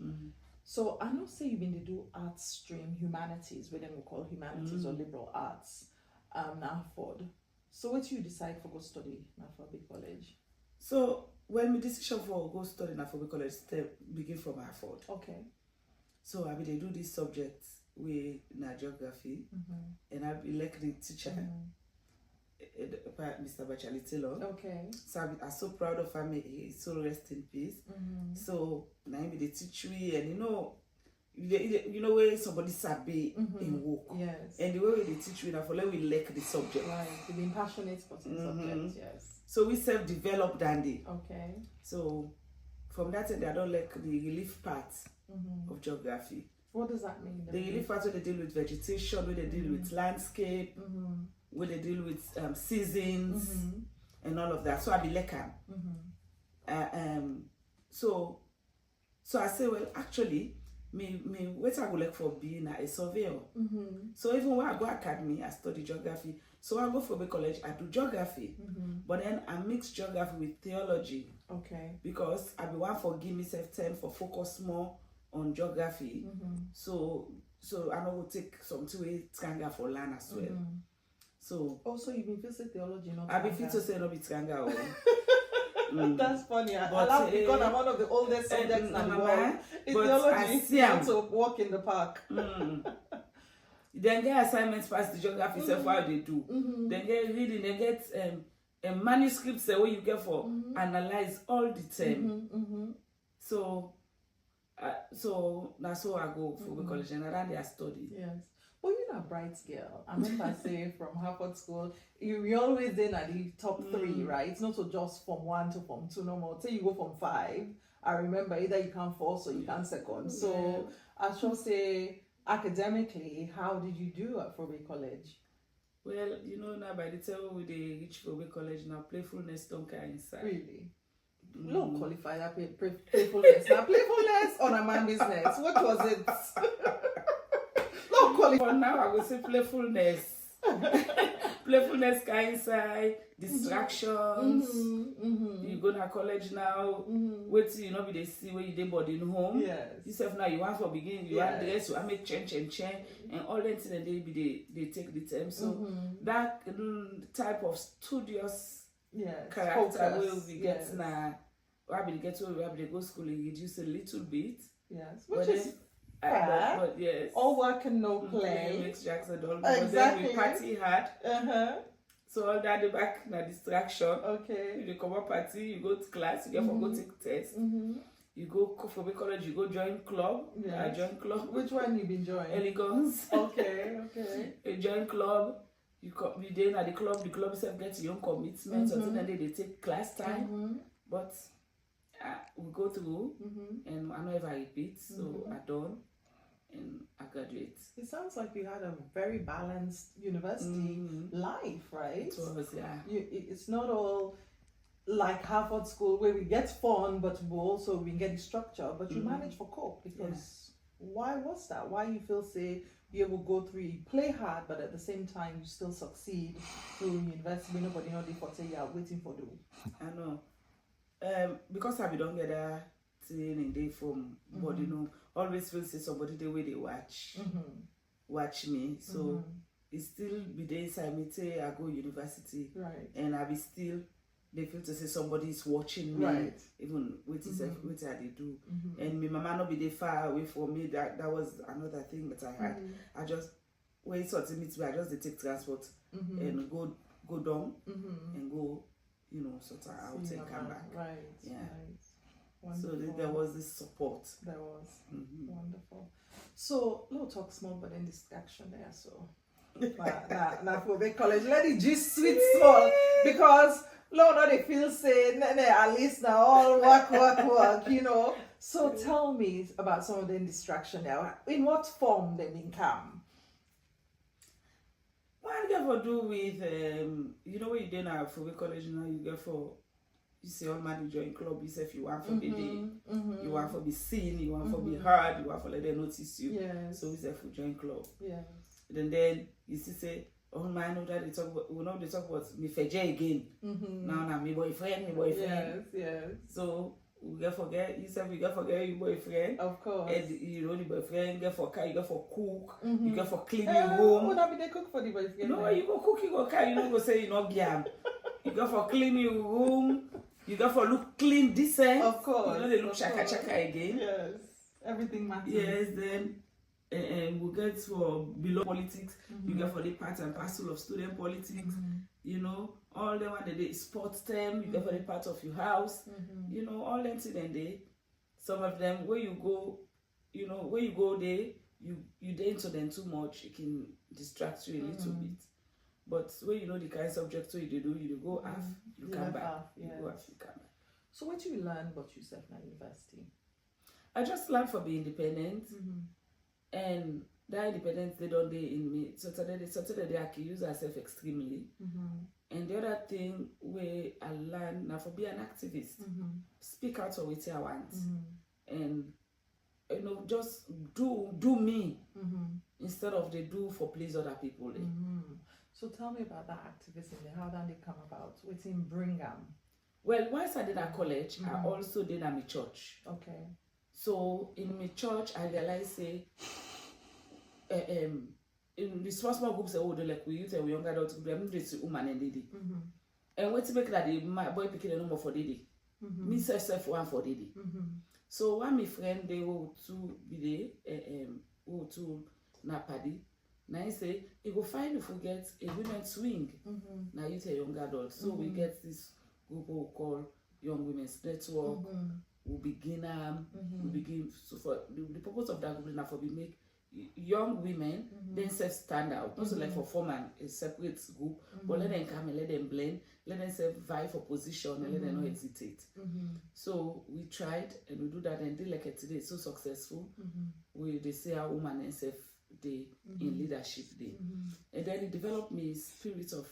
So I know say you've been to do arts stream, humanities, what we call humanities or liberal arts, Harvard. So what you decide for go study in Fobe College? So when my decision for go study in Fobe College begin from Harvard. Okay. So I be they do this subject with na geography, and I be like the teacher, Mr. Bachali Taylor. Okay. So I'm so proud of him. He's so rest in peace. So now he they teach me, and you know where somebody sabi in work. Yes. And the way they teach me, now for let we like the subject. Right. You've been passionate for the subject. Yes. So we self-developed dandy. Okay. So from that end, I don't like the relief part of geography. What does that mean? The relief part where they deal with vegetation, where they deal with landscape, where they deal with seasons and all of that. So I be like so I say, well, actually, me what I would like for being a surveyor. So even when I go academy, I study geography. So when I go for college, I do geography, but then I mix geography with theology. Okay. Because I be one for give myself time for focus more on geography. So I know we'll take some 2 weeks Tsanga for land as well. So also you've been facing theology, not I be fit to say no be Tsanga. That's funny. I But, laugh because I'm one of the oldest subjects in the world. It's theology. To walk in the park. Then get assignments past the geography self how they do. Then get reading, they get manuscripts where you get for analyze all the time. So that's how I go for college and around there study. Yes. Well, you're a bright girl. I remember saying from Harvard School, you always in at the top 3, right? It's not so just from 1 to from 2 no more. Say you go from 5. I remember either you can first or you can second. So I should say academically, how did you do at Fobe College? Well, now by the time we reach Fobe College now, playfulness don't carry inside. Really? No qualify that playfulness. Now playfulness on a man business. What was it? No qualify. For now, I would say playfulness. Playfulness carry inside, distractions. You go to college now. Wait till be they see where you dey body in home. Yes. Yourself now you want for begin, you want dress, you want make change, and all that thing and they take the time. So that type of studious character will be get now. Why be get where we go school and reduce a little bit. Yes, which is fair. But yes, all work and no play. Makes Jackson all. Exactly. But then we party hard. So all that the back na distraction. Okay. You come up party, you go to class, you get for go take test. You go for college, you go join club. I join club. Which one you been joining? Elegance. Okay. You join club. You be there at the club itself gets your own commitments until then they take class time. But we go through and I know if I repeat, so I done and I graduate. It sounds like you had a very balanced university life, right? It was, yeah. It's not all like Harvard School where we get fun, but we get structure. But you manage for cope because why was that? Why you feel say you will go through, you play hard, but at the same time you still succeed through university. Nobody know the for say you are waiting for the. I know. Because I don't get in day from but you know always feel say somebody the way they watch me so it still be the inside me say I go university and I be still they feel to say somebody is watching me even with what I do and my mama not be they far away from me that was another thing that I had I just when it's to meet me I just take transport and go down and go you know sort of out and come back so there was this support there was wonderful so little talk small but then distraction there so now for the college let it just sweet small because Lord, no, they feel say, NennehAlice now all work, you know. So tell me about some of the distraction now. In what form they can come? Well, I get for do with, you know what you did now for the college now, you get for, you say all man join club, you say if you want for the day, you want for be seen, you want for be heard, you want for let them notice you. So we say for join club. Then you see say, oh man, know that they talk about, we know they talk about me feje again. Now me boyfriend. Yes. So we get forget, you said we get forget your boyfriend. Of course. And you know the boyfriend, get for car, you get for cook, you get for clean your room. Would that be they cook for the boyfriend? No, you go cook, you go car, you don't go say you know gam. You go for clean your room, you go for look clean, decent. Of course. You know they look chaka again. Yes. Everything matters. Yes, then we'll get for below politics, you get for the part and parcel of student politics, you know, all them when they sports them, you get for the part of your house, you know, all them things and they, some of them where you go, you know, where you go there, you day into them too much, it can distract you a little bit. But when you know the kind of subject you do, you go half, you come back. You go half, you come back. So what do you learn about yourself at university? I just learned for being independent. And that independence they don't day in me. Saturday I can use myself extremely. And the other thing where I learned now for be an activist, speak out for what I want, and you know just do me instead of they do for please other people. So tell me about that activism. How did they come about? What's in Brigham? Well, once I did at college, I also did at my church. Okay. So in my church, I realized say, in the small groups, they like we youth and we younger adults, we are just woman and lady. And what to make that my boy picking a number for lady, me self one for lady. So one my friend they go to be there, go to Napadi. Now he say he go find if we get a women's swing. Now youth and young adults, so we get this group we call Young Women's Network. We begin so for the purpose of that group now for we make young women themselves stand out, not so like for form and a separate group, but let them come and let them blend, let them self vie for position and let them not hesitate. So we tried and we do that and they like it today so successful. They say our woman and self day in leadership day. And then it developed me spirit of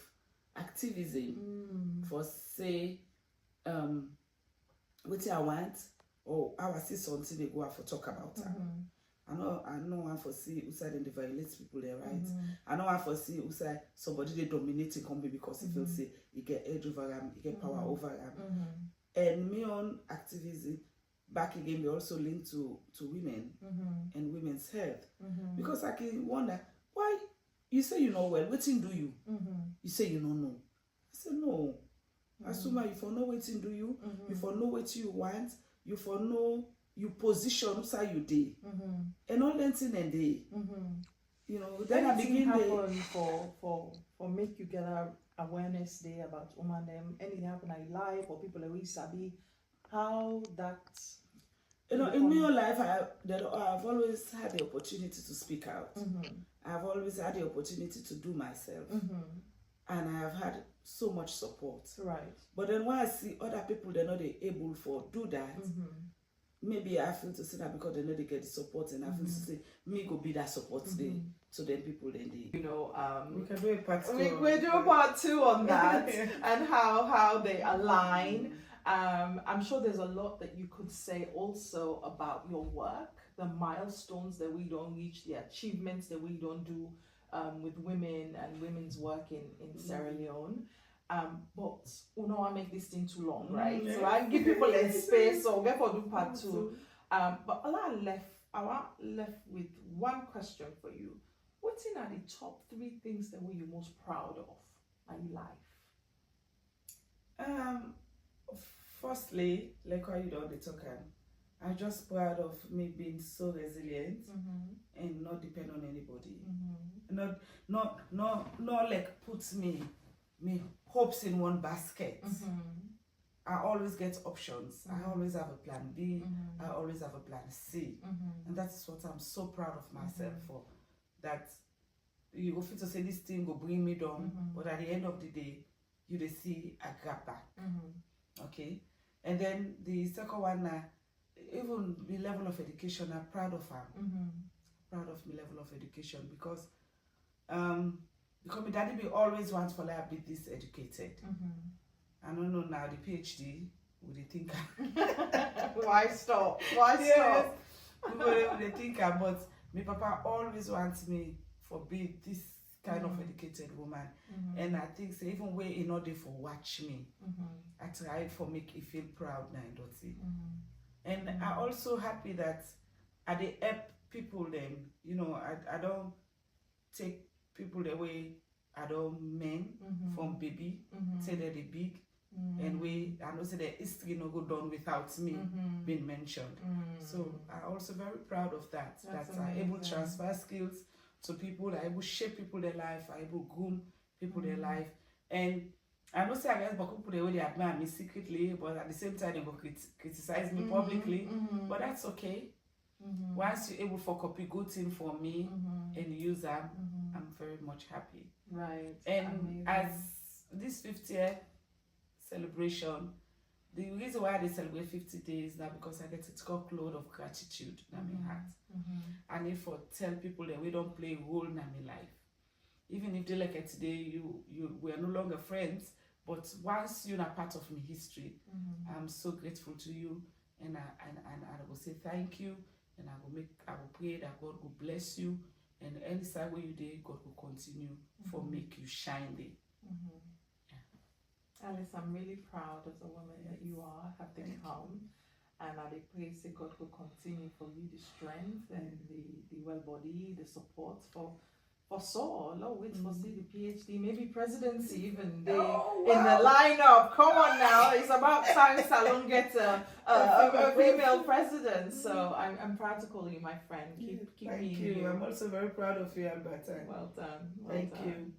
activism for say what I want or I will see something they go out for talk about her. I know one for see who side they violate people there, right? I know one for see who side somebody they dominating company because he feels say he get edge over them, he get power over them. And me on activism back again, we also linked to women and women's health. Because I can wonder why you say you know well, waiting do you? You say you don't know. I say no. Assume you for know waiting do you, you for know what you want, you for know you position so you day. And all that thing and day. You know, then I begin happen for make you get a awareness day about woman them, anything happen in life or people that we sabi, how that you know, in my life I've always had the opportunity to speak out. I've always had the opportunity to do myself. And I have had so much support. Right. But then when I see other people they're not able for do that, maybe I feel to say that because they know they get the support and I feel to say me go be that support today. So then people then they you know we can do a part two. We do a part 2 on that and how they align. I'm sure there's a lot that you could say also about your work, the milestones that we don't reach, the achievements that we don't do with women and women's work in Sierra Leone. But we don't want to make this thing too long, right? Yeah. So I give people a space, so we're going to do part 2. But I left with one question for you. What's in are the top 3 things that you're most proud of in your life? Firstly, like how you don't talk, I'm just proud of me being so resilient and not depend on anybody. Not like puts me hopes in one basket. I always get options. I always have a plan B. I always have a plan C. And that's what I'm so proud of myself for. That you go fit to say this thing go bring me down, but at the end of the day, you dey see I grab back. Okay? And then the second one, even the level of education, I'm proud of her. Proud of my level of education because my daddy be always wants for like be this educated. I don't know now the PhD would they think Why stop? Yes. Would they think but my papa always wants me for be this kind of educated woman. And I think so even way in order for watch me. I try for make you feel proud now, Dottie. And I'm also happy that I dey help people them. You know, I don't take people the way I don't men from baby say that they big and I know say the history no go down without me being mentioned. So I'm also very proud of that. That's I'm able to transfer skills to people, I'm able to shape people their life, I'm able to groom people their life. And I know say I guess people the way they admire me secretly, but at the same time they go criticize me publicly. But that's okay. Once you're able to copy good thing for me and use them, I'm very much happy. Right. And amazing. as this 50th celebration, the reason why they celebrate 50 days now because I get a talk load of gratitude in my heart. I need for tell people that we don't play a role in my life. Even if they like it today, we are no longer friends, but once you're a part of my history, I'm so grateful to you, and I will say thank you, and I will pray that God will bless you, and any side where you did, God will continue for make you shine there. Alice, I'm really proud of the woman that you are, have become. And I pray say God will continue for you the strength and the well body, the support for Saul. Lord, wait for see the PhD, maybe presidency even in the lineup. Come on now, it's about time Salon gets a female president. So I'm proud to call you my friend. Keep Thank me you. in you. I'm also very proud of you, Alberta. Well done. Well Thank done. you.